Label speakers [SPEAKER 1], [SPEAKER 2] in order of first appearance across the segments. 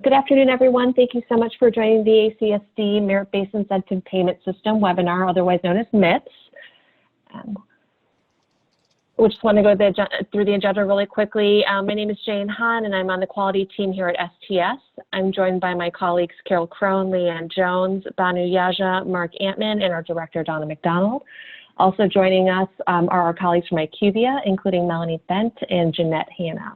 [SPEAKER 1] Good afternoon, everyone. Thank you so much for joining the ACSD Merit-Based Incentive Payment System webinar, otherwise known as MIPS. We just want to go through the agenda really quickly. My name is Jane Hahn, and I'm on the quality team here at STS. I'm joined by my colleagues Carol Crone, Leanne Jones, Banu Yaja, Mark Antman, and our director, Donna McDonald. Also joining us are our colleagues from IQVIA, including Melanie Bent and Jeanette Hanna.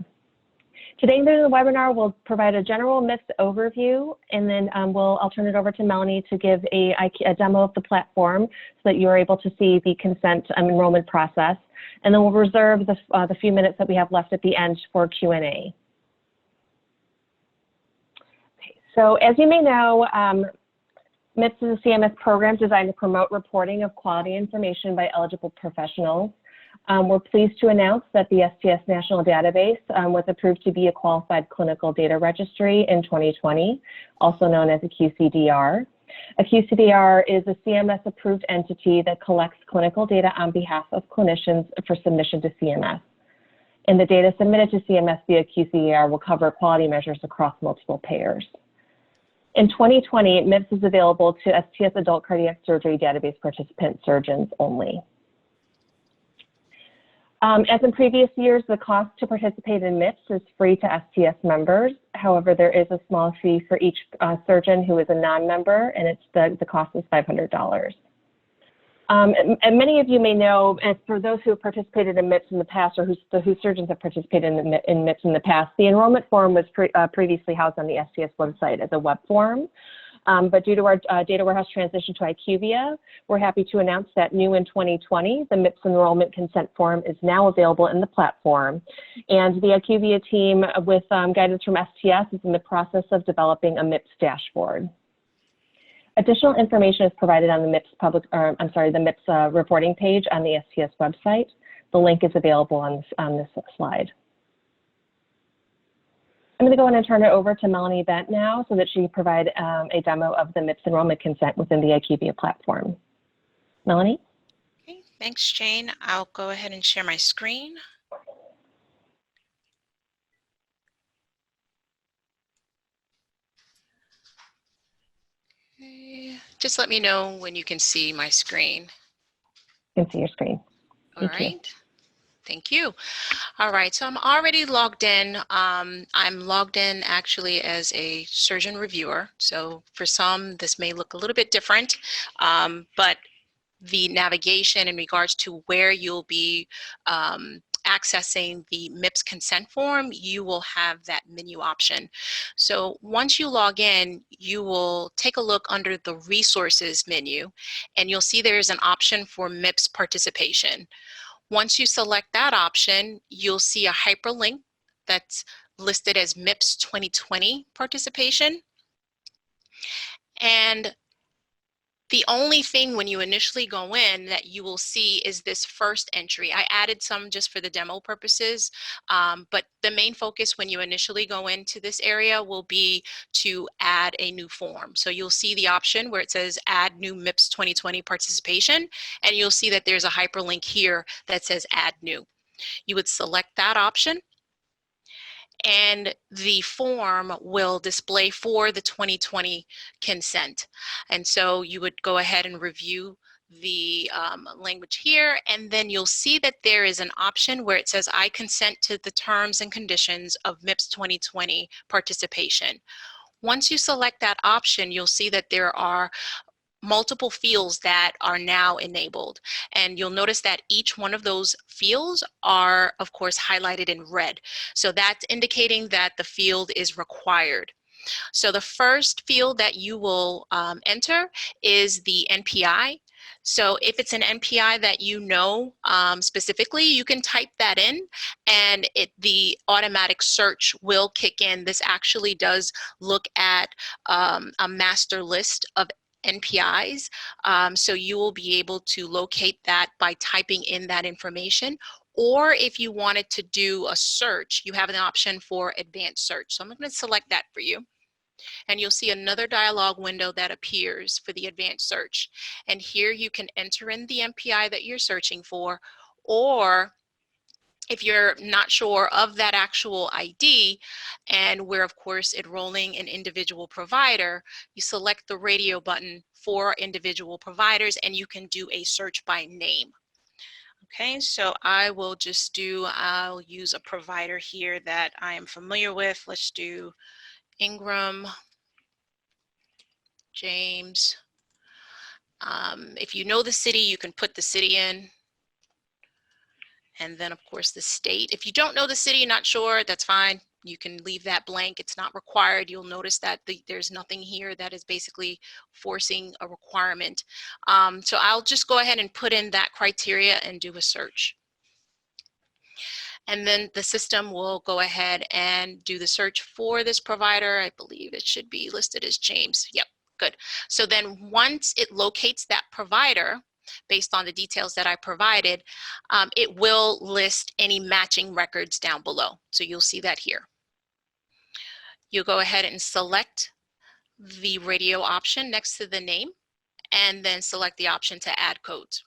[SPEAKER 1] Today during the webinar, we'll provide a general MIPS overview, and then I'll turn it over to Melanie to give a demo of the platform so that you're able to see the consent enrollment process. And then we'll reserve the few minutes that we have left at the end for Q&A. Okay, so as you may know, MIPS is a CMS program designed to promote reporting of quality information by eligible professionals. We're pleased to announce that the STS National Database was approved to be a qualified clinical data registry in 2020, also known as a QCDR. A QCDR is a CMS-approved entity that collects clinical data on behalf of clinicians for submission to CMS. And the data submitted to CMS via QCDR will cover quality measures across multiple payers. In 2020, MIPS is available to STS adult cardiac surgery database participant surgeons only. As in previous years, the cost to participate in MIPS is free to STS members. However, there is a small fee for each surgeon who is a non-member, and the cost is $500. And many of you may know, and for those who have participated in MIPS in the past, or whose surgeons have participated in MIPS in the past, the enrollment form was previously housed on the STS website as a web form. But due to our data warehouse transition to IQVIA, we're happy to announce that new in 2020, the MIPS enrollment consent form is now available in the platform. And the IQVIA team, with guidance from STS, is in the process of developing a MIPS dashboard. Additional information is provided on the MIPS reporting page on the STS website. The link is available on this slide. I'm going to go ahead and turn it over to Melanie Bent now so that she can provide a demo of the MIPS enrollment consent within the IQVIA platform. Melanie?
[SPEAKER 2] Okay, thanks, Jane. I'll go ahead and share my screen. Okay. Just let me know when you can see my screen.
[SPEAKER 1] You can see your screen.
[SPEAKER 2] All right. Thank you. All right, so I'm already logged in. I'm logged in actually as a surgeon reviewer. So for some, this may look a little bit different, but the navigation in regards to where you'll be accessing the MIPS consent form, you will have that menu option. So once you log in, you will take a look under the resources menu, and you'll see there's an option for MIPS participation. Once you select that option, you'll see a hyperlink that's listed as MIPS 2020 participation. And the only thing when you initially go in that you will see is this first entry. I added some just for the demo purposes, but the main focus when you initially go into this area will be to add a new form. So you'll see the option where it says add new MIPS 2020 participation, and you'll see that there's a hyperlink here that says add new. You would select that option, and the form will display for the 2020 consent. And so you would go ahead and review the language here, and then you'll see that there is an option where it says I consent to the terms and conditions of MIPS 2020 participation. Once you select that option, you'll see that there are multiple fields that are now enabled. And you'll notice that each one of those fields are, of course, highlighted in red. So that's indicating that the field is required. So the first field that you will enter is the NPI. So if it's an NPI that you know specifically, you can type that in, and the automatic search will kick in. This actually does look at a master list of NPIs, so you will be able to locate that by typing in that information. Or if you wanted to do a search, you have an option for advanced search. So I'm going to select that for you. And you'll see another dialog window that appears for the advanced search. And here you can enter in the NPI that you're searching for, or If you're not sure of that actual ID, and we're of course enrolling an individual provider, you select the radio button for individual providers and you can do a search by name. Okay, so I'll use a provider here that I am familiar with. Let's do Ingram, James. If you know the city, you can put the city in. And then of course the state. If you don't know the city, not sure, that's fine. You can leave that blank. It's not required. You'll notice that there's nothing here that is basically forcing a requirement. So I'll just go ahead and put in that criteria and do a search. And then the system will go ahead and do the search for this provider. I believe it should be listed as James. Yep, good. So then once it locates that provider, based on the details that I provided, it will list any matching records down below. So you'll see that here. You'll go ahead and select the radio option next to the name, and then select the option to add codes.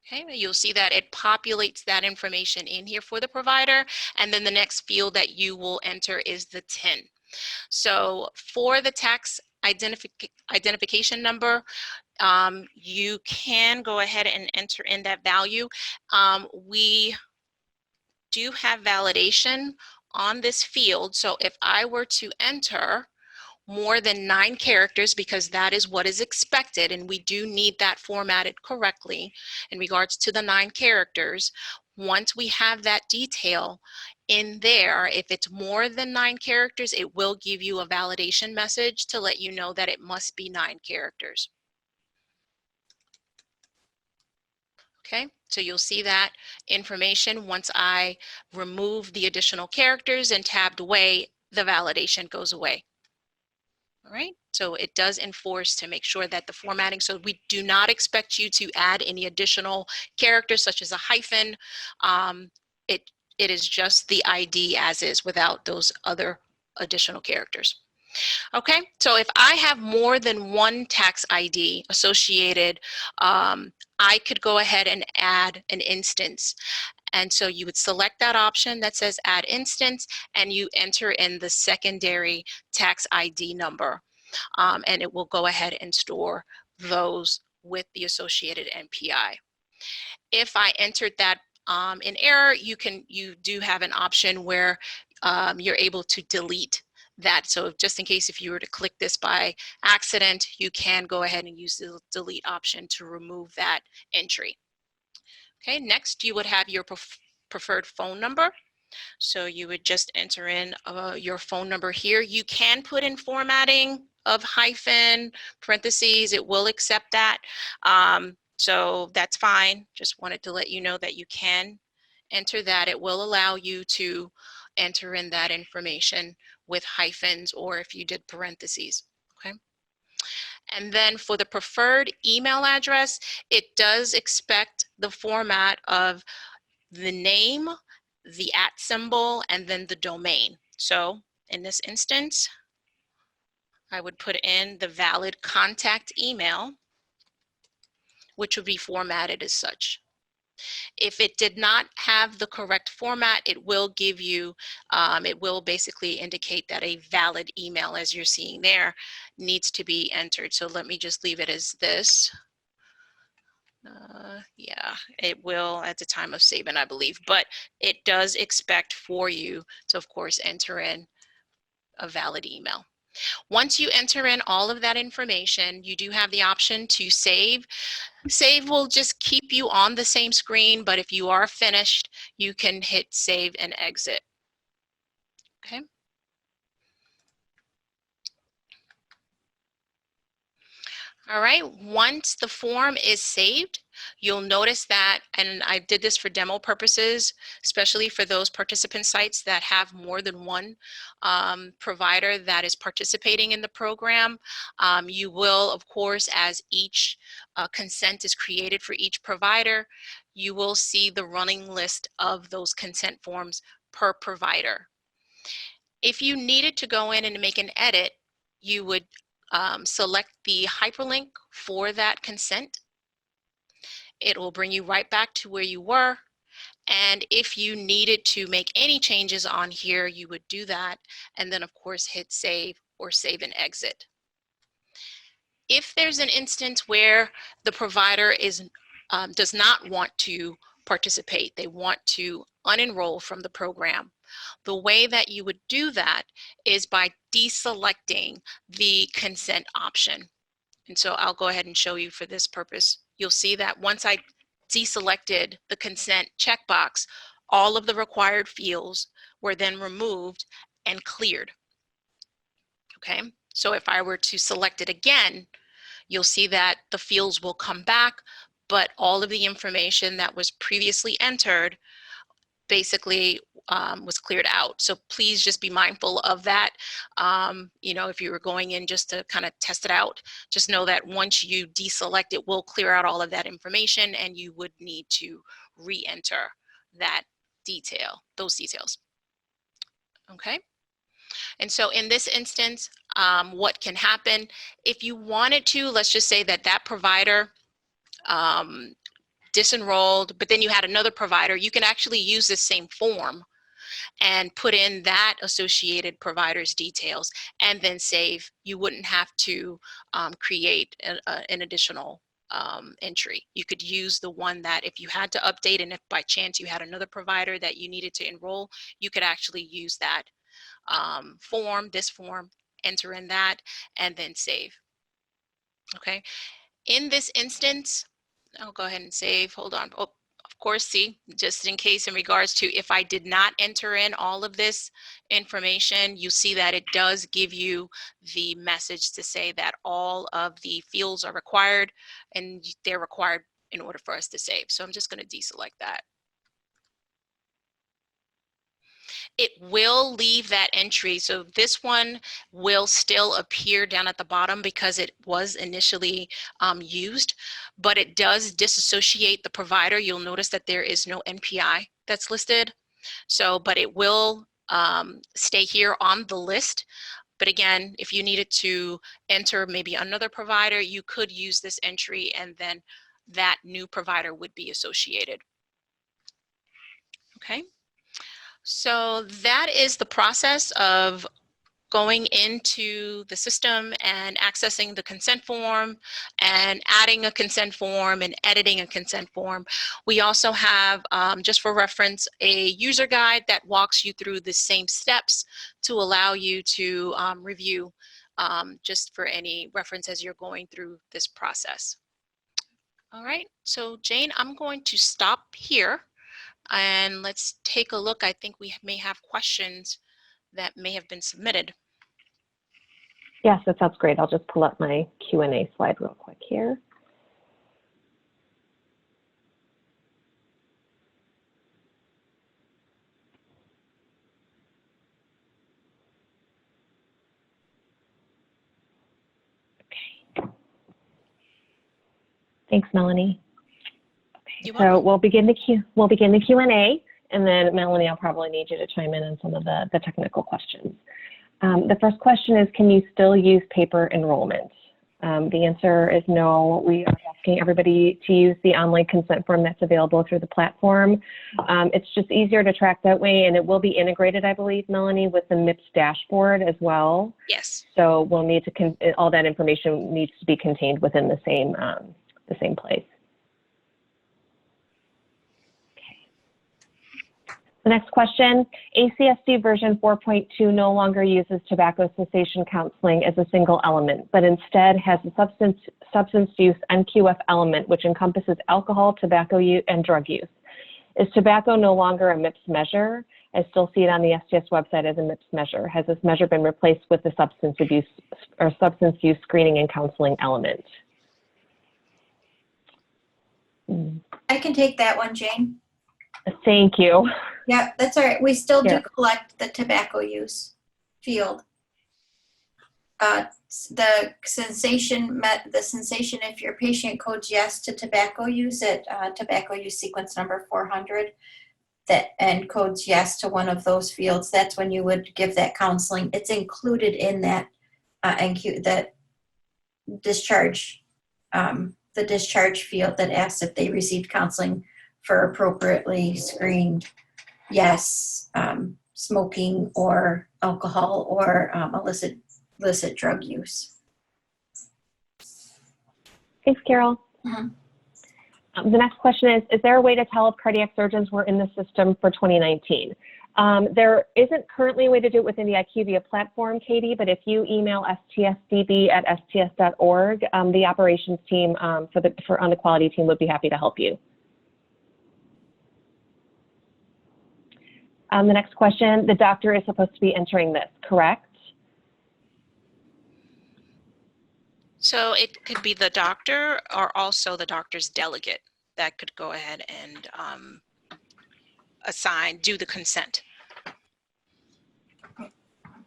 [SPEAKER 2] Okay, you'll see that it populates that information in here for the provider, and then the next field that you will enter is the TIN. So for the tax identification number, you can go ahead and enter in that value. We do have validation on this field, so if I were to enter more than 9 characters, because that is what is expected, and we do need that formatted correctly in regards to the 9 characters. Once we have that detail in there, if it's more than 9 characters, it will give you a validation message to let you know that it must be 9 characters. Okay, so you'll see that information. Once I remove the additional characters and tabbed away, the validation goes away. All right, so it does enforce to make sure that the formatting, so we do not expect you to add any additional characters such as a hyphen. It is just the ID as is without those other additional characters. Okay, so if I have more than one tax ID associated, I could go ahead and add an instance. And so you would select that option that says add instance, and you enter in the secondary tax ID number. And it will go ahead and store those with the associated NPI. If I entered that in error, you do have an option where you're able to delete that. So just in case if you were to click this by accident, you can go ahead and use the delete option to remove that entry. Okay, next you would have your preferred phone number. So you would just enter in your phone number here. You can put in formatting of hyphen, parentheses, it will accept that. So that's fine. Just wanted to let you know that you can enter that. It will allow you to enter in that information with hyphens or if you did parentheses, okay? And then for the preferred email address, it does expect the format of the name, the @ symbol, and then the domain. So in this instance, I would put in the valid contact email, which would be formatted as such. If it did not have the correct format, it will give you, it will basically indicate that a valid email, as you're seeing there, needs to be entered. So let me just leave it as this. Yeah, it will at the time of saving, I believe, but it does expect for you to, of course, enter in a valid email. Once you enter in all of that information, you do have the option to save. Save will just keep you on the same screen, but if you are finished, you can hit save and exit. Okay. All right, once the form is saved, you'll notice that, and I did this for demo purposes, especially for those participant sites that have more than one provider that is participating in the program. You will, of course, as each consent is created for each provider, you will see the running list of those consent forms per provider. If you needed to go in and make an edit, you would select the hyperlink for that consent. It will bring you right back to where you were, And if you needed to make any changes on here, you would do that. And then of course, hit save or save and exit. If there's an instance where the provider does not want to participate, they want to unenroll from the program, the way that you would do that is by deselecting the consent option. And so I'll go ahead and show you for this purpose. You'll see that once I deselected the consent checkbox, all of the required fields were then removed and cleared. Okay, so if I were to select it again, you'll see that the fields will come back, but all of the information that was previously entered basically was cleared out. So please just be mindful of that. You know, if you were going in just to kind of test it out, just know that once you deselect, it will clear out all of that information and you would need to re-enter that detail, those details. Okay. And so in this instance, what can happen if you wanted to, let's just say that that provider disenrolled, but then you had another provider, you can actually use this same form and put in that associated provider's details and then save. You wouldn't have to create an additional entry. You could use the one that if you had to update and if by chance you had another provider that you needed to enroll, you could actually use that form, this form, enter in that, and then save. Okay. In this instance, I'll go ahead and save. Hold on. Oh, of course, see, just in case in regards to if I did not enter in all of this information, you see that it does give you the message to say that all of the fields are required and they're required in order for us to save. So I'm just going to deselect that. It will leave that entry. So this one will still appear down at the bottom because it was initially used, but it does disassociate the provider. You'll notice that there is no NPI that's listed. So, but it will stay here on the list. But again, if you needed to enter maybe another provider, you could use this entry and then that new provider would be associated. Okay. So that is the process of going into the system and accessing the consent form and adding a consent form and editing a consent form. We also have, just for reference, a user guide that walks you through the same steps to allow you to review just for any reference as you're going through this process. All right, so Jane, I'm going to stop here. And let's take a look. I think we may have questions that may have been submitted.
[SPEAKER 1] Yes, that sounds great. I'll just pull up my Q&A slide real quick here. Okay. Thanks, Melanie. So we'll begin the Q&A, and then Melanie, I'll probably need you to chime in on some of the technical questions. The first question is, can you still use paper enrollment? The answer is no. We are asking everybody to use the online consent form that's available through the platform. It's just easier to track that way, and it will be integrated, I believe, Melanie, with the MIPS dashboard as well.
[SPEAKER 2] Yes.
[SPEAKER 1] So we'll need to, all that information needs to be contained within the same place. The next question, ACSD version 4.2 no longer uses tobacco cessation counseling as a single element, but instead has a substance use NQF element, which encompasses alcohol, tobacco use, and drug use. Is tobacco no longer a MIPS measure? I still see it on the STS website as a MIPS measure. Has this measure been replaced with the substance abuse or substance use screening and counseling element?
[SPEAKER 3] I can take that one, Jane.
[SPEAKER 1] Thank you.
[SPEAKER 3] Yeah, that's all right. We still do collect the tobacco use field. The sensation if your patient codes yes to tobacco use at tobacco use sequence number 400 and codes yes to one of those fields, that's when you would give that counseling. It's included in that that discharge, the discharge field that asks if they received counseling for appropriately screened, yes, smoking or alcohol or illicit drug use.
[SPEAKER 1] Thanks, Carol.
[SPEAKER 3] Mhm.
[SPEAKER 1] The next question is there a way to tell if cardiac surgeons were in the system for 2019? There isn't currently a way to do it within the IQVIA platform, Katie, but if you email stsdb@sts.org, the operations team on the quality team would be happy to help you. The next question, the doctor is supposed to be entering this, correct?
[SPEAKER 2] So it could be the doctor or also the doctor's delegate that could go ahead and do the consent.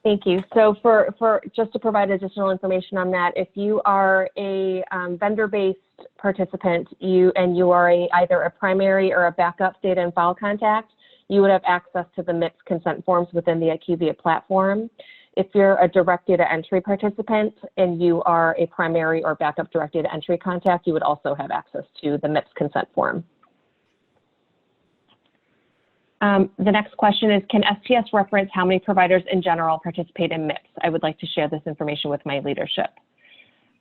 [SPEAKER 1] Thank you. So for just to provide additional information on that, if you are a vendor-based participant, you are either a primary or a backup data and file contact, you would have access to the MIPS consent forms within the IQVIA platform. If you're a direct data entry participant and you are a primary or backup direct data entry contact, you would also have access to the MIPS consent form. The next question is, can STS reference how many providers in general participate in MIPS? I would like to share this information with my leadership.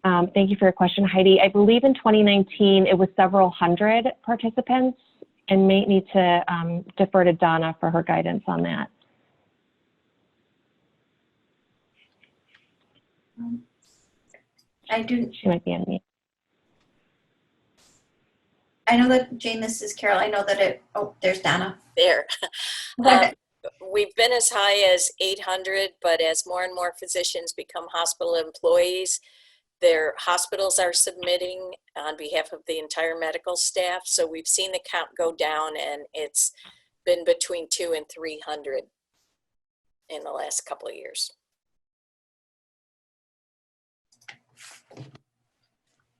[SPEAKER 1] Thank you for your question, Heidi. I believe in 2019, it was several hundred participants, and may need to defer to Donna for her guidance on that. She might be on mute.
[SPEAKER 3] I know that, Jane, this is Carol. I know that there's Donna.
[SPEAKER 4] There. We've been as high as 800, but as more and more physicians become hospital employees, their hospitals are submitting on behalf of the entire medical staff. So we've seen the count go down, and it's been between 200 and 300 in the last couple of years.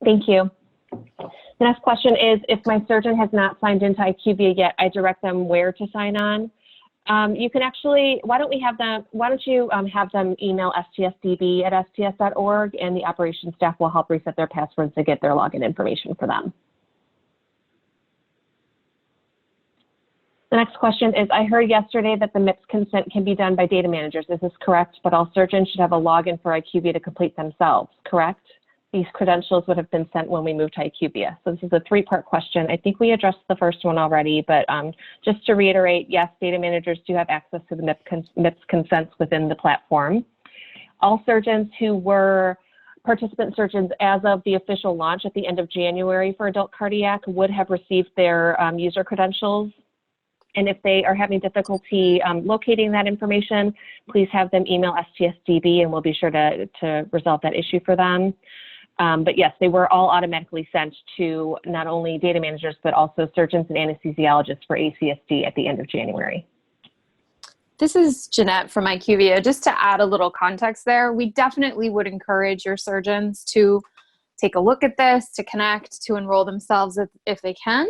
[SPEAKER 1] Thank you. The next question is, if my surgeon has not signed into IQVIA yet, I direct them where to sign on. You can actually, why don't you have them email stsdb@sts.org, and the operations staff will help reset their passwords to get their login information for them. The next question is, I heard yesterday that the MIPS consent can be done by data managers. Is this correct? But all surgeons should have a login for IQVIA to complete themselves, correct? These credentials would have been sent when we moved to IQVIA. So this is a three-part question. I think we addressed the first one already, but just to reiterate, yes, data managers do have access to the MIPS consents within the platform. All surgeons who were participant surgeons as of the official launch at the end of January for adult cardiac would have received their user credentials. And if they are having difficulty locating that information, please have them email STSDB, and we'll be sure to resolve that issue for them. But yes, they were all automatically sent to not only data managers, but also surgeons and anesthesiologists for ACSD at the end of January.
[SPEAKER 5] This is Jeanette from IQVIA. Just to add a little context there, we definitely would encourage your surgeons to take a look at this, to connect, to enroll themselves if they can.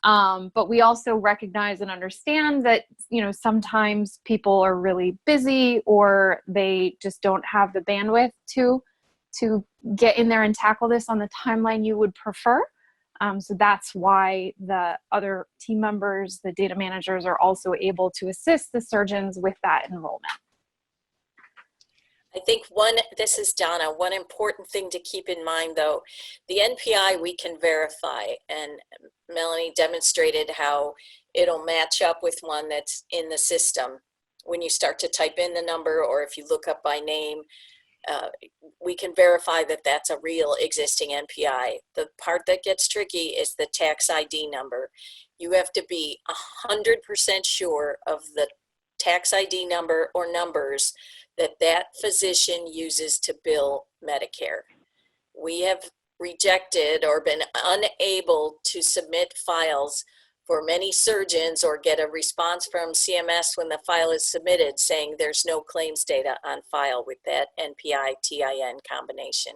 [SPEAKER 5] But we also recognize and understand that, sometimes people are really busy, or they just don't have the bandwidth to get in there and tackle this on the timeline you would prefer. So that's why the other team members, the data managers, are also able to assist the surgeons with that enrollment.
[SPEAKER 4] I think this is Donna, one important thing to keep in mind though, the NPI we can verify, and Melanie demonstrated how it'll match up with one that's in the system. When you start to type in the number, or if you look up by name, we can verify that that's a real existing NPI. The part that gets tricky is the tax ID number. You have to be 100% sure of the tax ID number or numbers that physician uses to bill Medicare. We have rejected or been unable to submit files for many surgeons or get a response from CMS when the file is submitted saying there's no claims data on file with that NPI-TIN combination.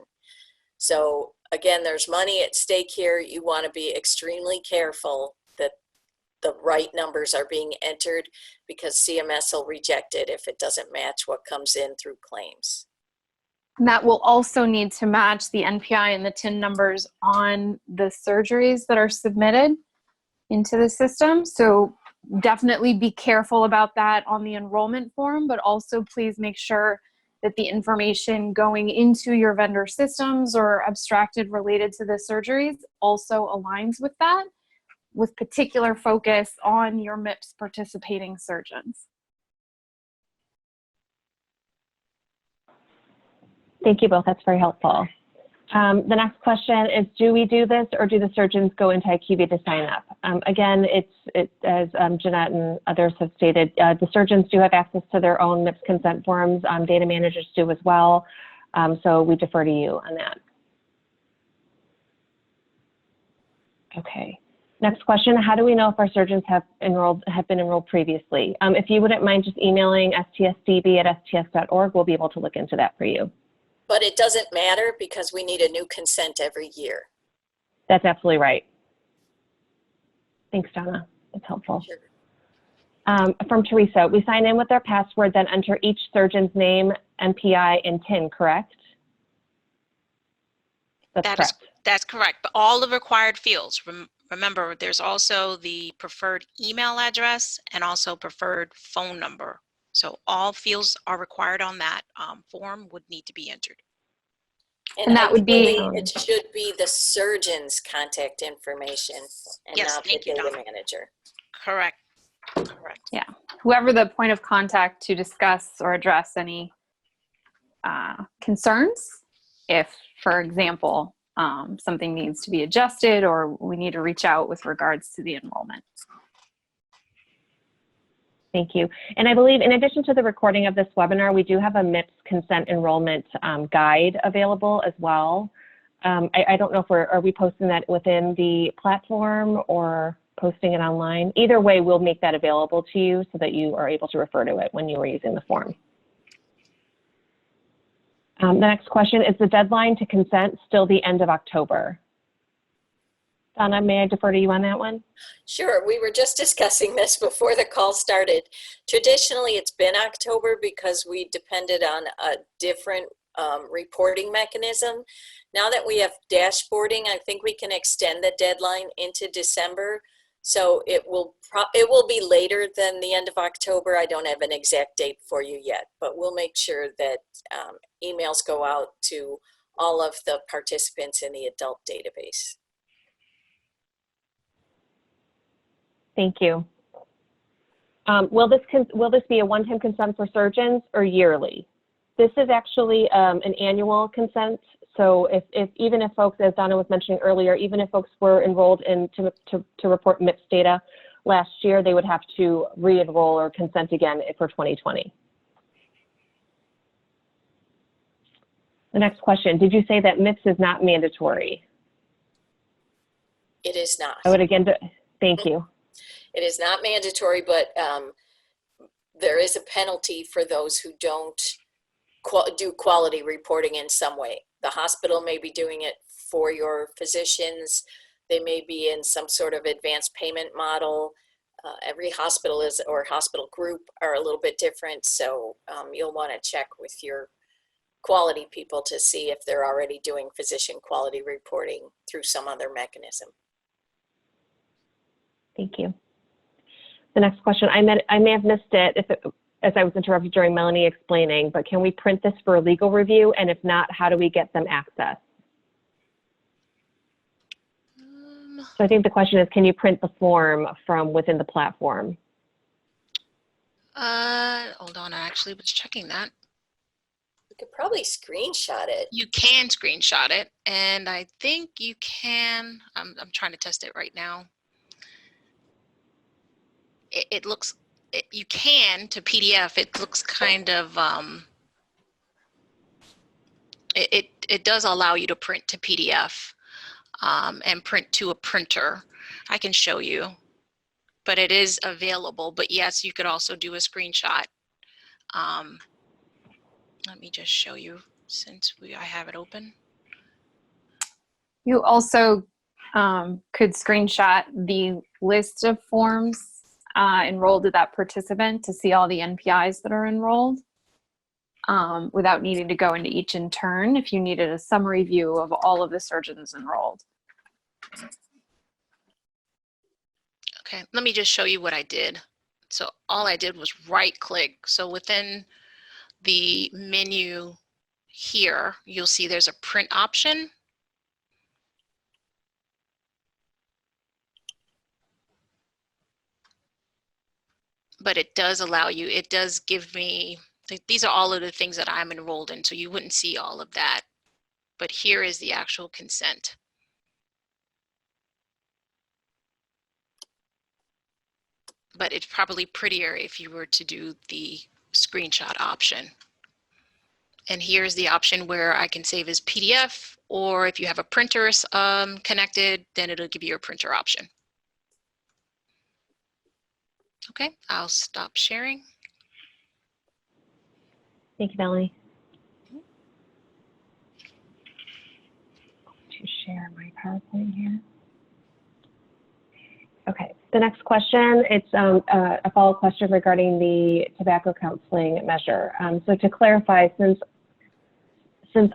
[SPEAKER 4] So again, there's money at stake here. You want to be extremely careful that the right numbers are being entered, because CMS will reject it if it doesn't match what comes in through claims.
[SPEAKER 5] And that will also need to match the NPI and the TIN numbers on the surgeries that are submitted. into the system. So definitely be careful about that on the enrollment form, but also please make sure that the information going into your vendor systems or abstracted related to the surgeries also aligns with that, with particular focus on your MIPS participating surgeons.
[SPEAKER 1] Thank you both. That's very helpful. The next question is, do we do this or do the surgeons go into IQVIA to sign up? Again, as Jeanette and others have stated, the surgeons do have access to their own MIPS consent forms. Data managers do as well. So we defer to you on that. Okay. Next question, how do we know if our surgeons have been enrolled previously? If you wouldn't mind just emailing stsdb@sts.org, we'll be able to look into that for you.
[SPEAKER 4] But it doesn't matter because we need a new consent every year.
[SPEAKER 1] That's absolutely right. Thanks, Donna. That's helpful.
[SPEAKER 4] Sure.
[SPEAKER 1] From Teresa, we sign in with our password, then enter each surgeon's name, NPI, and TIN, correct? That's correct.
[SPEAKER 2] That's correct. But all the required fields, remember, there's also the preferred email address and also preferred phone number. So all fields are required on that form would need to be entered.
[SPEAKER 5] And that would be,
[SPEAKER 4] it should be the surgeon's contact information and
[SPEAKER 2] Yes,
[SPEAKER 4] not the
[SPEAKER 2] thank you,
[SPEAKER 4] data
[SPEAKER 2] Donna.
[SPEAKER 4] manager.
[SPEAKER 2] Correct. Correct.
[SPEAKER 5] yeah, whoever the point of contact to discuss or address any concerns. If, for example, something needs to be adjusted or we need to reach out with regards to the enrollment.
[SPEAKER 1] Thank you. And I believe in addition to the recording of this webinar, we do have a MIPS consent enrollment guide available as well. I don't know if are we posting that within the platform or posting it online? Either way, we'll make that available to you so that you are able to refer to it when you are using the form. The next question, is the deadline to consent still the end of October? Donna, may I defer to you on that one?
[SPEAKER 4] Sure, we were just discussing this before the call started. Traditionally, it's been October because we depended on a different reporting mechanism. Now that we have dashboarding, I think we can extend the deadline into December. So it will be later than the end of October. I don't have an exact date for you yet, but we'll make sure that emails go out to all of the participants in the adult database.
[SPEAKER 1] Thank you. Will this be a one-time consent for surgeons or yearly? This is actually an annual consent. So even if folks, as Donna was mentioning earlier, even if folks were enrolled in to report MIPS data last year, they would have to re-enroll or consent again for 2020. The next question, did you say that MIPS is not mandatory?
[SPEAKER 4] It is not.
[SPEAKER 1] I would again, thank you.
[SPEAKER 4] It is not mandatory, but there is a penalty for those who don't do quality reporting in some way. The hospital may be doing it for your physicians. They may be in some sort of advanced payment model. Every hospital or hospital group are a little bit different. So you'll want to check with your quality people to see if they're already doing physician quality reporting through some other mechanism.
[SPEAKER 1] Thank you. The next question, I may have missed it as I was interrupted during Melanie explaining, but can we print this for a legal review? And if not, how do we get them access? So I think the question is, can you print the form from within the platform?
[SPEAKER 2] Hold on, I actually was checking that.
[SPEAKER 4] You could probably screenshot it.
[SPEAKER 2] You can screenshot it, and I think you can, I'm trying to test it right now. It looks, you can to PDF, it looks kind of, it does allow you to print to PDF and print to a printer. I can show you, but it is available. But yes, you could also do a screenshot. Let me just show you since I have it open.
[SPEAKER 5] You also could screenshot the list of forms enrolled to that participant to see all the NPIs that are enrolled without needing to go into each in turn if you needed a summary view of all of the surgeons enrolled.
[SPEAKER 2] Okay, let me just show you what I did. So all I did was right click. So within the menu here, you'll see there's a print option. But it does allow you, it does give me, these are all of the things that I'm enrolled in, so you wouldn't see all of that. But here is the actual consent. But it's probably prettier if you were to do the screenshot option. And here's the option where I can save as PDF, or if you have a printer connected, then it'll give you a printer option. Okay, I'll stop sharing.
[SPEAKER 1] Thank you, Melanie. To share my PowerPoint here. Okay, the next question, it's a follow-up question regarding the tobacco counseling measure. So to clarify, since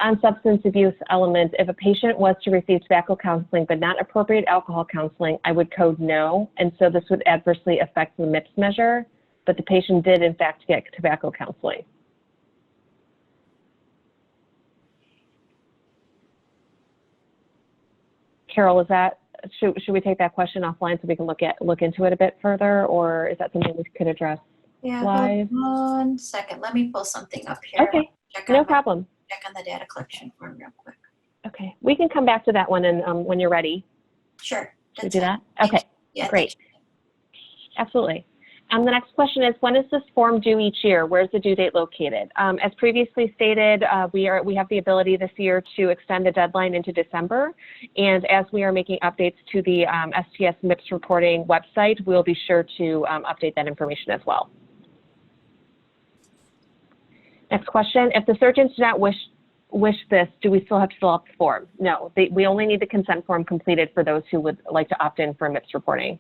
[SPEAKER 1] on substance abuse element, if a patient was to receive tobacco counseling but not appropriate alcohol counseling, I would code no, and so this would adversely affect the MIPS measure, but the patient did in fact get tobacco counseling. Carol, is that, should we take that question offline so we can look into it a bit further, or is that something we could address live?
[SPEAKER 3] Hold on 1 second. Let me pull something up here.
[SPEAKER 1] Okay, no problem.
[SPEAKER 3] Check on the data collection form real quick.
[SPEAKER 1] Okay, we can come back to that one and when you're ready.
[SPEAKER 3] Sure.
[SPEAKER 1] Should we do that? Okay,
[SPEAKER 3] Yeah,
[SPEAKER 1] great. Absolutely. The next question is, when is this form due each year? Where's the due date located? As previously stated, we have the ability this year to extend the deadline into December. And as we are making updates to the STS MIPS reporting website, we'll be sure to update that information as well. Next question, if the surgeons do not wish this, do we still have to fill out the form? No, we only need the consent form completed for those who would like to opt in for MIPS reporting.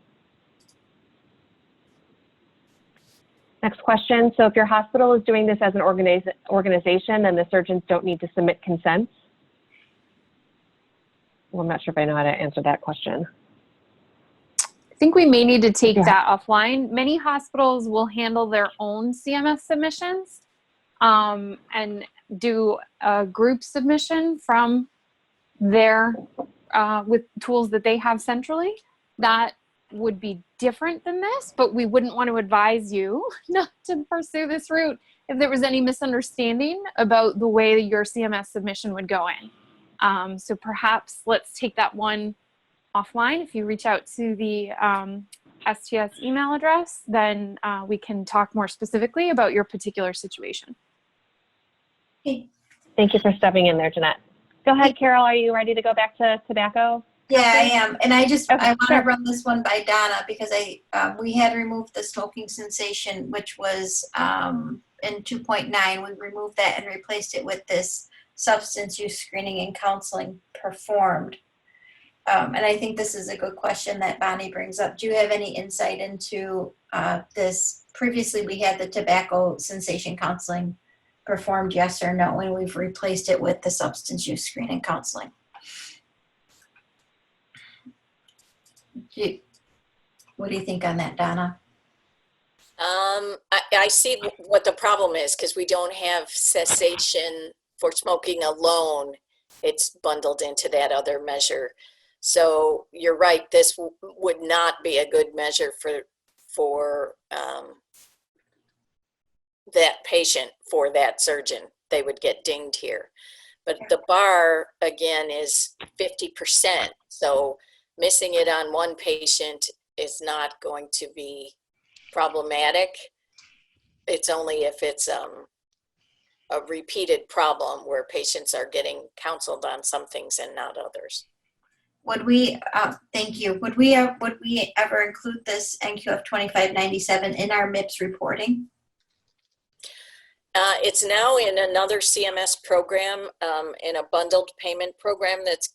[SPEAKER 1] Next question, so if your hospital is doing this as an organization, then the surgeons don't need to submit consents? Well, I'm not sure if I know how to answer that question.
[SPEAKER 5] I think we may need to take that offline. Many hospitals will handle their own CMS submissions and do a group submission from their, with tools that they have centrally. That would be different than this, but we wouldn't want to advise you not to pursue this route if there was any misunderstanding about the way your CMS submission would go in. So perhaps let's take that one offline. If you reach out to the STS email address, then we can talk more specifically about your particular situation.
[SPEAKER 3] Okay.
[SPEAKER 1] Thank you for stepping in there, Jeanette. Go ahead, Carol. Are you ready to go back to tobacco?
[SPEAKER 3] Yeah, I am. And I just,
[SPEAKER 1] Okay,
[SPEAKER 3] I want to
[SPEAKER 1] sure.
[SPEAKER 3] run this one by Donna because we had removed the smoking cessation, which was in 2.9. We removed that and replaced it with this substance use screening and counseling performed. And I think this is a good question that Bonnie brings up. Do you have any insight into this? Previously, we had the tobacco cessation counseling performed, yes or no, and we've replaced it with the substance use screening counseling. What do you think on that, Donna?
[SPEAKER 4] I see what the problem is because we don't have cessation for smoking alone. It's bundled into that other measure. So you're right, this would not be a good measure for that patient, for that surgeon. They would get dinged here. But the bar, again, is 50%. So missing it on one patient is not going to be problematic. It's only if it's a repeated problem where patients are getting counseled on some things and not others.
[SPEAKER 3] Would we, thank you, would we ever include this NQF 2597 in our MIPS reporting?
[SPEAKER 4] It's now in another CMS program, in a bundled payment program that's,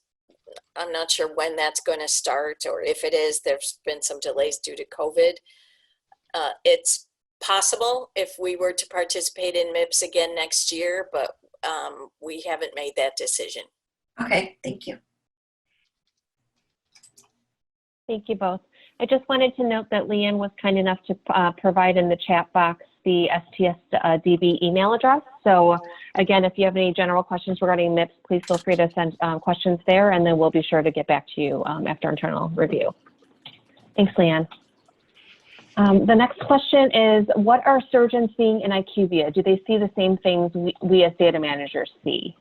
[SPEAKER 4] I'm not sure when that's going to start, or if it is, there's been some delays due to COVID. It's possible if we were to participate in MIPS again next year, but we haven't made that decision.
[SPEAKER 3] Okay, thank you.
[SPEAKER 1] Thank you both. I just wanted to note that Leanne was kind enough to provide in the chat box the STSDB email address. So again, if you have any general questions regarding MIPS, please feel free to send questions there, and then we'll be sure to get back to you after internal review. Thanks, Leanne. The next question is, what are surgeons seeing in IQVIA? Do they see the same things we as data managers see?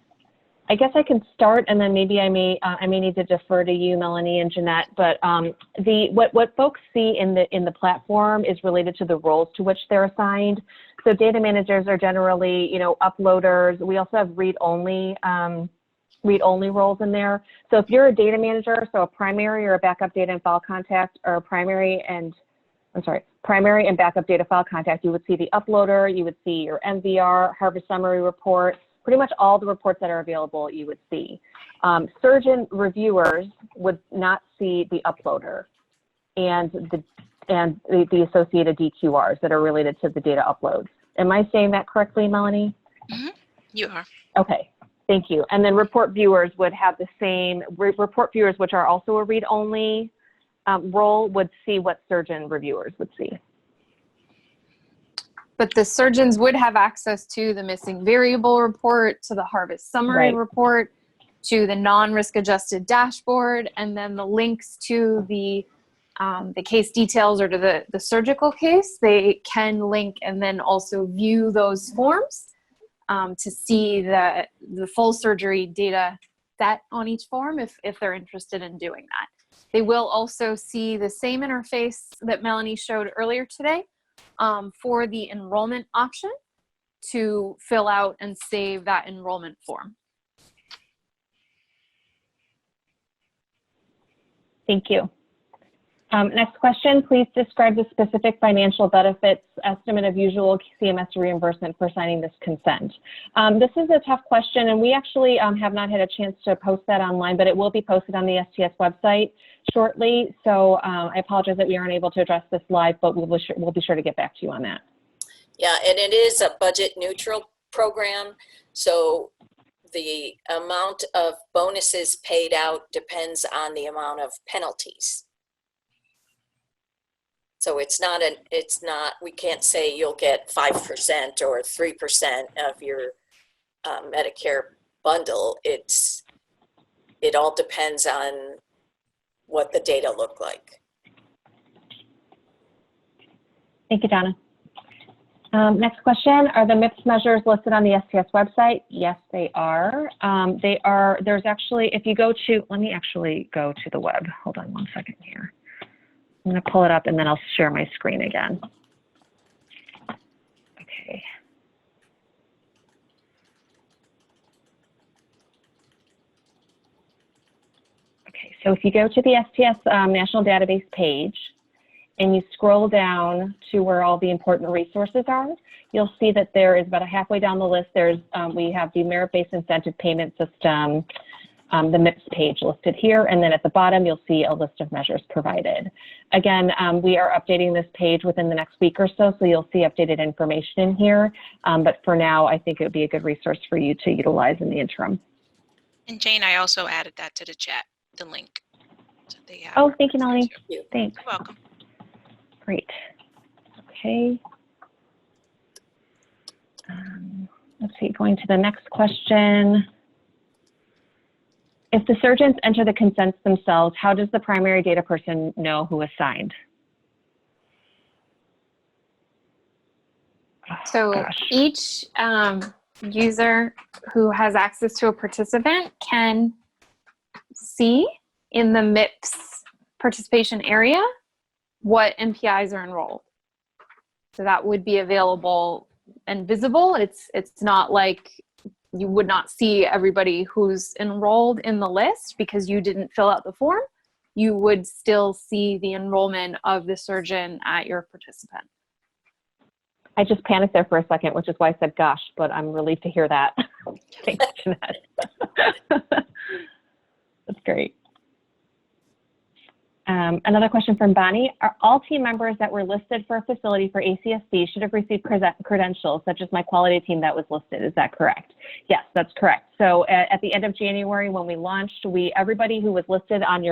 [SPEAKER 1] I guess I can start, and then maybe I may need to defer to you, Melanie and Jeanette. But what folks see in the platform is related to the roles to which they're assigned. So data managers are generally, uploaders. We also have read-only roles in there. So if you're a data manager, so a primary or a backup data and file contact, or primary and backup data file contact, you would see the uploader, you would see your MVR, harvest summary report, pretty much all the reports that are available you would see. Surgeon reviewers would not see the uploader and the associated DQRs that are related to the data uploads. Am I saying that correctly, Melanie?
[SPEAKER 2] Mm-hmm. You are.
[SPEAKER 1] Okay, thank you. And then report viewers would have the same, report viewers, which are also a read-only role, would see what surgeon reviewers would see.
[SPEAKER 5] But the surgeons would have access to the missing variable report, to the harvest summary report, to the non-risk adjusted dashboard, and then the links to the case details or to the surgical case. They can link and then also view those forms to see the full surgery data set on each form if they're interested in doing that. They will also see the same interface that Melanie showed earlier today for the enrollment option to fill out and save that enrollment form.
[SPEAKER 1] Thank you. Next question, please describe the specific financial benefits estimate of usual CMS reimbursement for signing this consent. This is a tough question, and we actually have not had a chance to post that online, but it will be posted on the STS website shortly. So I apologize that we aren't able to address this live, but we'll be sure to get back to you on that.
[SPEAKER 4] Yeah, and it is a budget neutral program. So the amount of bonuses paid out depends on the amount of penalties. So we can't say you'll get 5% or 3% of your Medicare bundle. It all depends on what the data look like.
[SPEAKER 1] Thank you, Donna. Next question, are the MIPS measures listed on the STS website? Yes, they are. There's actually, if you go to, let me actually go to the web. Hold on one second here. I'm going to pull it up and then I'll share my screen again. Okay. Okay, so if you go to the STS National Database page and you scroll down to where all the important resources are, you'll see that there is about halfway down the list, we have the merit-based incentive payment system, the MIPS page listed here, and then at the bottom you'll see a list of measures provided. Again, we are updating this page within the next week or so, so you'll see updated information in here. But for now, I think it would be a good resource for you to utilize in the interim.
[SPEAKER 2] And Jane, I also added that to the chat, the link. So they have.
[SPEAKER 1] Oh, thank you, Melanie. Thanks.
[SPEAKER 2] You're welcome.
[SPEAKER 1] Great. Okay. Let's see, going to the next question. If the surgeons enter the consents themselves, how does the primary data person know who is signed?
[SPEAKER 5] So each user who has access to a participant can see in the MIPS participation area what NPIs are enrolled. So that would be available and visible. It's not like you would not see everybody who's enrolled in the list because you didn't fill out the form. You would still see the enrollment of the surgeon at your participant.
[SPEAKER 1] I just panicked there for a second, which is why I said gosh, but I'm relieved to hear that. Thanks, Jeanette. That's great. Another question from Bonnie. Are all team members that were listed for a facility for ACSD should have received credentials, such as my quality team that was listed? Is that correct? Yes, that's correct. So at the end of January, when we launched, everybody who was listed on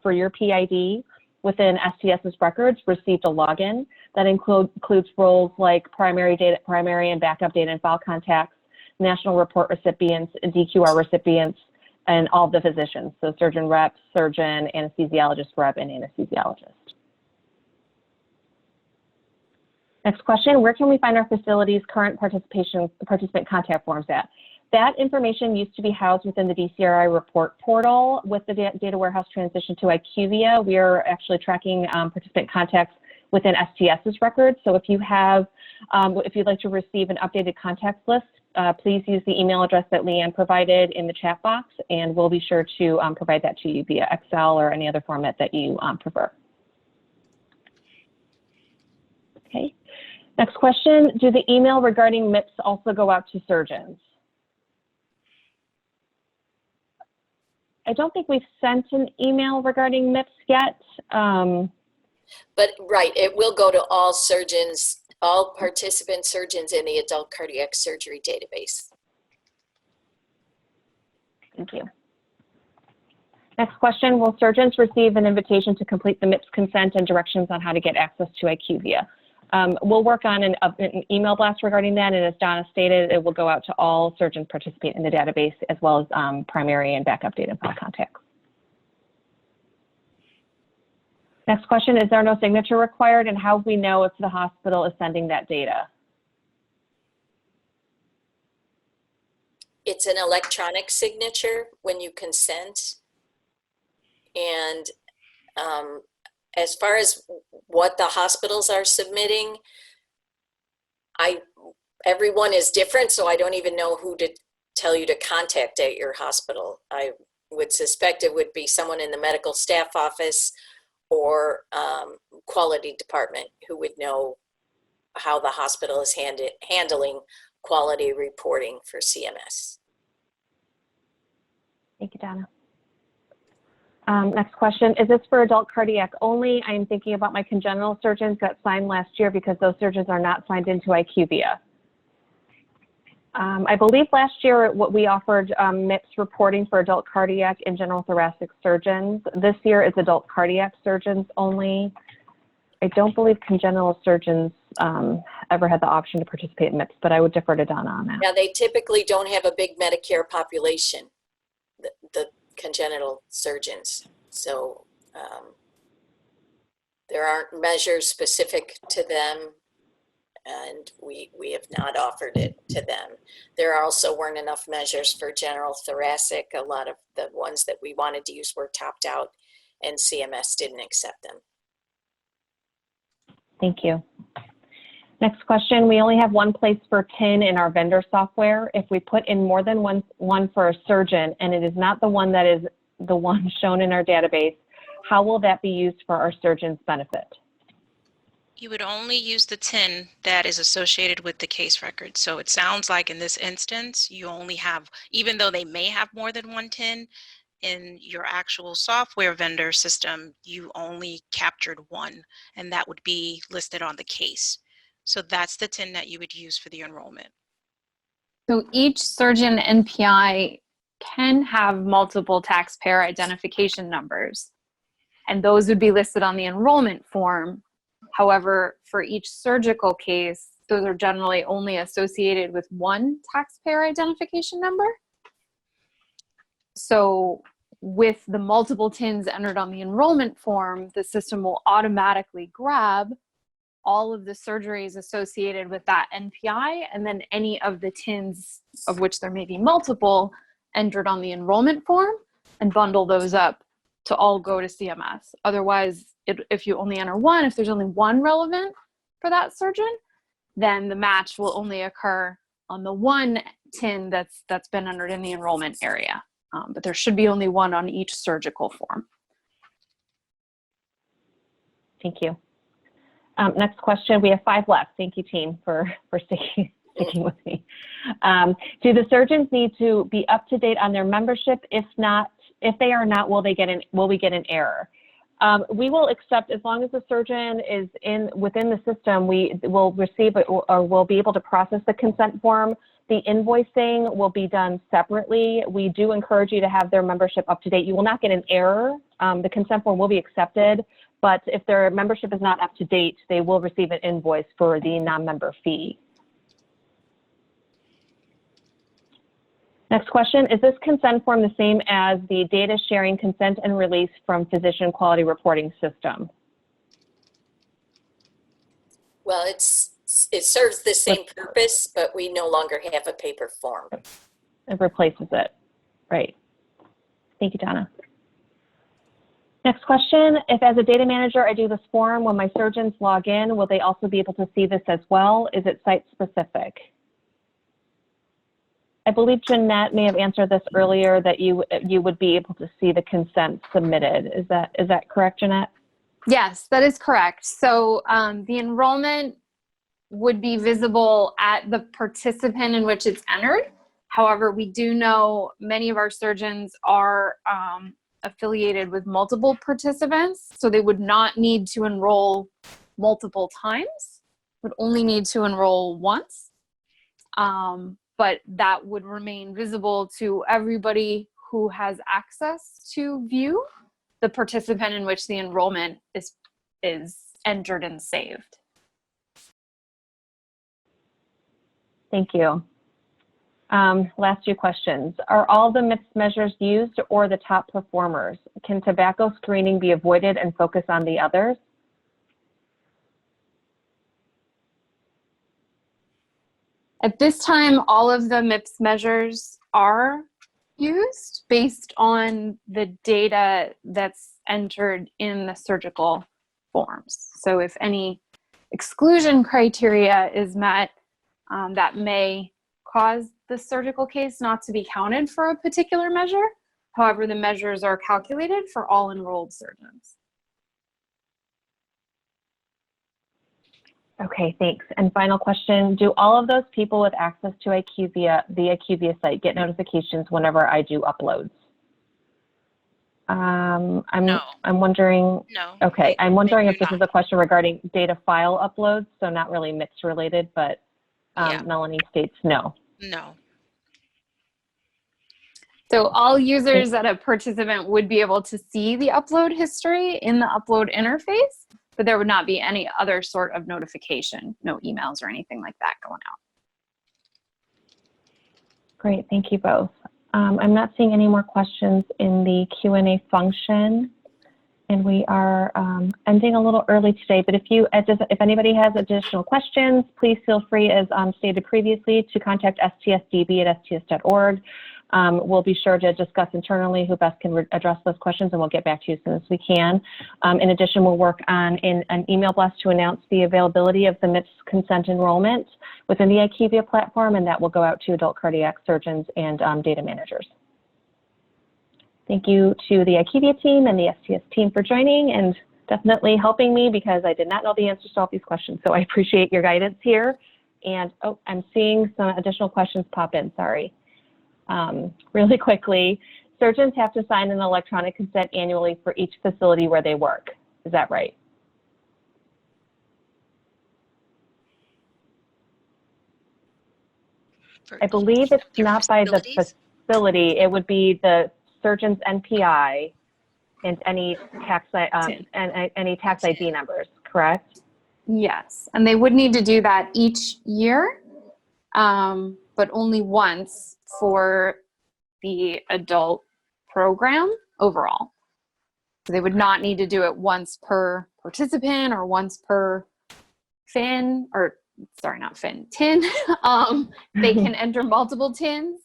[SPEAKER 1] for your PID within STS's records received a login. That includes roles like primary and backup data and file contacts, national report recipients, DQR recipients, and all the physicians. So surgeon rep, surgeon, anesthesiologist rep, and anesthesiologist. Next question, where can we find our facility's current participant contact forms at? That information used to be housed within the DCRI report portal. With the data warehouse transition to IQVIA, we are actually tracking participant contacts within STS's records. So if you have, if you'd like to receive an updated contacts list, please use the email address that Leanne provided in the chat box, and we'll be sure to provide that to you via Excel or any other format that you prefer. Okay. Next question, do the email regarding MIPS also go out to surgeons? I don't think we've sent an email regarding MIPS yet.
[SPEAKER 4] But right, it will go to all surgeons, all participant surgeons in the adult cardiac surgery database.
[SPEAKER 1] Thank you. Next question, will surgeons receive an invitation to complete the MIPS consent and directions on how to get access to IQVIA? We'll work on an email blast regarding that, and as Donna stated, it will go out to all surgeons participating in the database, as well as primary and backup data and file contacts. Next question, is there no signature required, and how do we know if the hospital is sending that data?
[SPEAKER 4] It's an electronic signature when you consent. And as far as what the hospitals are submitting, everyone is different, so I don't even know who to tell you to contact at your hospital. I would suspect it would be someone in the medical staff office or quality department who would know how the hospital is handling quality reporting for CMS.
[SPEAKER 1] Thank you, Donna. Next question, is this for adult cardiac only? I am thinking about my congenital surgeons that signed last year because those surgeons are not signed into IQVIA. I believe last year what we offered MIPS reporting for adult cardiac and general thoracic surgeons. This year it's adult cardiac surgeons only. I don't believe congenital surgeons ever had the option to participate in MIPS, but I would defer to Donna on that.
[SPEAKER 4] Now, they typically don't have a big Medicare population, the congenital surgeons. So there aren't measures specific to them, and we have not offered it to them. There also weren't enough measures for general thoracic. A lot of the ones that we wanted to use were topped out, and CMS didn't accept them.
[SPEAKER 1] Thank you. Next question, we only have one place for TIN in our vendor software. If we put in more than one for a surgeon and it is not the one that is the one shown in our database, how will that be used for our surgeon's benefit?
[SPEAKER 2] You would only use the TIN that is associated with the case record. So it sounds like in this instance, you only have, even though they may have more than one TIN, in your actual software vendor system, you only captured one, and that would be listed on the case. So that's the TIN that you would use for the enrollment.
[SPEAKER 5] So each surgeon NPI can have multiple taxpayer identification numbers, and those would be listed on the enrollment form. However, for each surgical case, those are generally only associated with one taxpayer identification number. So with the multiple TINs entered on the enrollment form, the system will automatically grab all of the surgeries associated with that NPI, and then any of the TINs, of which there may be multiple, entered on the enrollment form, and bundle those up to all go to CMS. Otherwise, if you only enter one, if there's only one relevant for that surgeon, then the match will only occur on the one TIN that's been entered in the enrollment area. But there should be only one on each surgical form.
[SPEAKER 1] Thank you. Next question, we have 5 left. Thank you, team, for sticking with me. Do the surgeons need to be up to date on their membership? If they are not, will we get an error? We will accept, as long as the surgeon is within the system, we will receive or will be able to process the consent form. The invoicing will be done separately. We do encourage you to have their membership up to date. You will not get an error. The consent form will be accepted, but if their membership is not up to date, they will receive an invoice for the non-member fee. Next question, is this consent form the same as the data sharing consent and release from physician quality reporting system?
[SPEAKER 4] Well, it serves the same purpose, but we no longer have a paper form.
[SPEAKER 1] It replaces it, right. Thank you, Donna. Next question, if as a data manager I do this form, when my surgeons log in, will they also be able to see this as well? Is it site specific? I believe Jeanette may have answered this earlier, that you would be able to see the consent submitted. Is that correct, Jeanette?
[SPEAKER 5] Yes, that is correct. So the enrollment would be visible at the participant in which it's entered. However, we do know many of our surgeons are affiliated with multiple participants, so they would not need to enroll multiple times, would only need to enroll once. But that would remain visible to everybody who has access to view the participant in which the enrollment is entered and saved.
[SPEAKER 1] Thank you. Last few questions. Are all the MIPS measures used or the top performers? Can tobacco screening be avoided and focus on the others?
[SPEAKER 5] At this time, all of the MIPS measures are used based on the data that's entered in the surgical forms. So if any exclusion criteria is met, that may cause the surgical case not to be counted for a particular measure. However, the measures are calculated for all enrolled surgeons.
[SPEAKER 1] Okay, thanks. And final question, do all of those people with access to IQVIA, the IQVIA site, get notifications whenever I do uploads?
[SPEAKER 2] No.
[SPEAKER 1] I'm wondering,
[SPEAKER 2] No.
[SPEAKER 1] okay, I'm wondering
[SPEAKER 2] They
[SPEAKER 1] if this
[SPEAKER 2] do
[SPEAKER 1] is a question regarding data file uploads, so not really MIPS related, but
[SPEAKER 2] Yeah.
[SPEAKER 1] Melanie states no.
[SPEAKER 2] No.
[SPEAKER 5] So all users that a participant would be able to see the upload history in the upload interface, but there would not be any other sort of notification, no emails or anything like that going out.
[SPEAKER 1] Great, thank you both. I'm not seeing any more questions in the Q&A function, and we are ending a little early today, but if anybody has additional questions, please feel free, as stated previously, to contact stsdb@sts.org. We'll be sure to discuss internally who best can address those questions, and we'll get back to you as soon as we can. In addition, we'll work on an email blast to announce the availability of the MIPS consent enrollment within the IQVIA platform, and that will go out to adult cardiac surgeons and data managers. Thank you to the IQVIA team and the STS team for joining and definitely helping me, because I did not know the answers to all these questions. So I appreciate your guidance here. And oh, I'm seeing some additional questions pop in, sorry. Really quickly, surgeons have to sign an electronic consent annually for each facility where they work. Is that right? I believe it's not by the facility. It would be the surgeon's NPI and any tax ID numbers, correct?
[SPEAKER 5] Yes, and they would need to do that each year, but only once for the adult program overall. So they would not need to do it once per participant or once per tin. They can enter multiple tins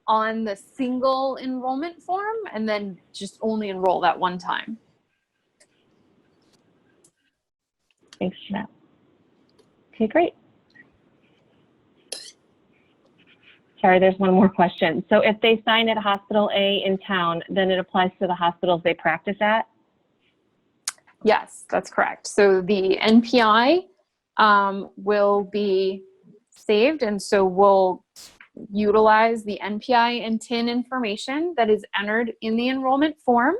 [SPEAKER 5] on the single enrollment form and then just only enroll that one time.
[SPEAKER 1] Thanks, Jeanette. Okay, great. Sorry, there's one more question. So if they sign at Hospital A in town, then it applies to the hospitals they practice at?
[SPEAKER 5] Yes, that's correct. So the NPI will be saved, and so we'll utilize the NPI and TIN information that is entered in the enrollment form.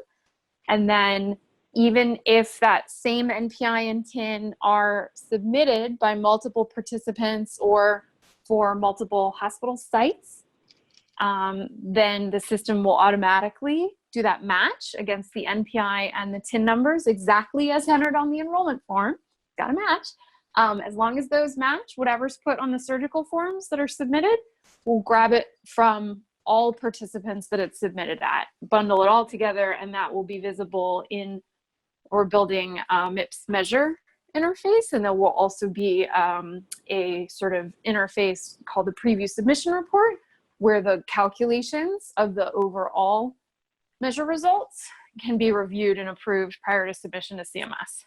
[SPEAKER 5] And then even if that same NPI and TIN are submitted by multiple participants or for multiple hospital sites, then the system will automatically do that match against the NPI and the TIN numbers exactly as entered on the enrollment form. Got to match. As long as those match, whatever's put on the surgical forms that are submitted, we'll grab it from all participants that it's submitted at, bundle it all together, and that will be visible in, we're building a MIPS measure interface, and there will also be a sort of interface called the preview submission report, where the calculations of the overall measure results can be reviewed and approved prior to submission to CMS.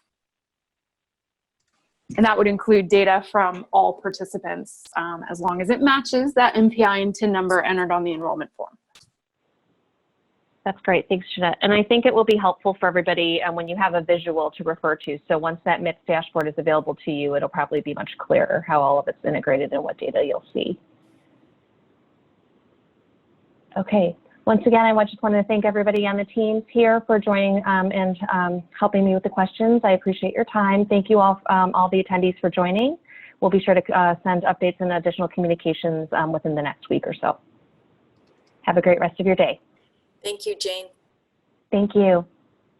[SPEAKER 5] And that would include data from all participants, as long as it matches that MPI and TIN number entered on the enrollment form.
[SPEAKER 1] That's great. Thanks, Jeanette. And I think it will be helpful for everybody when you have a visual to refer to. So once that MIPS dashboard is available to you, it'll probably be much clearer how all of it's integrated and what data you'll see. Okay. Once again, I just want to thank everybody on the teams here for joining and helping me with the questions. I appreciate your time. Thank you all the attendees for joining. We'll be sure to send updates and additional communications within the next week or so. Have a great rest of your day.
[SPEAKER 4] Thank you, Jane.
[SPEAKER 1] Thank you.